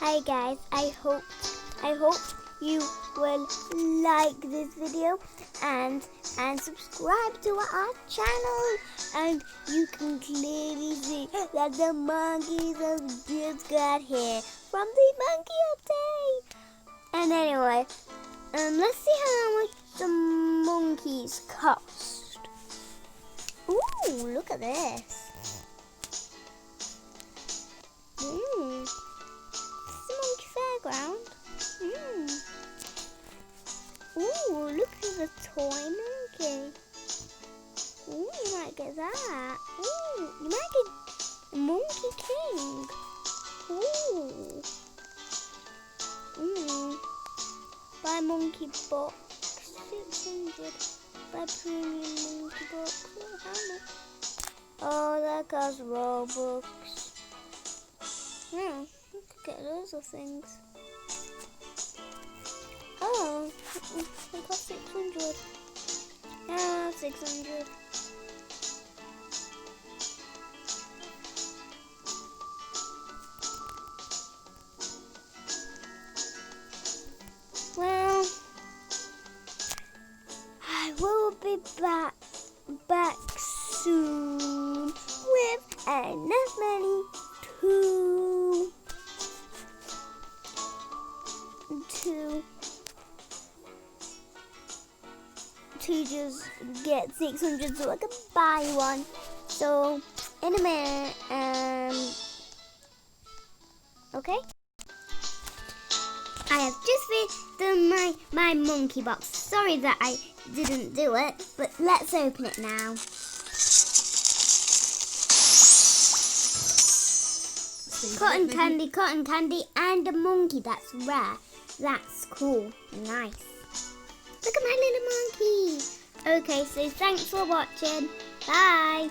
Hi guys, I hope you will like this video and subscribe to our channel, and you can clearly see that the monkeys have just got here from the monkey update. And anyway, let's see how much the monkeys cost. Ooh, look at this. Fairground. Ooh, look at the toy monkey. Ooh, you might get that. Ooh, you might get the Monkey King. Ooh. Buy monkey box 600. Buy premium monkey box. Oh, how much? Oh, that costs Robux. Yeah. Get loads of things. Oh, it cost 600. Yeah, 600. Well, I will be back soon with enough money to just get 600 so I can buy one. So in a minute, okay. I have just done my monkey box. Sorry that I didn't do it, but let's open it now. Cotton candy, and a monkey. That's rare. That's cool. Nice. Look at my little monkey. Okay, so thanks for watching. Bye.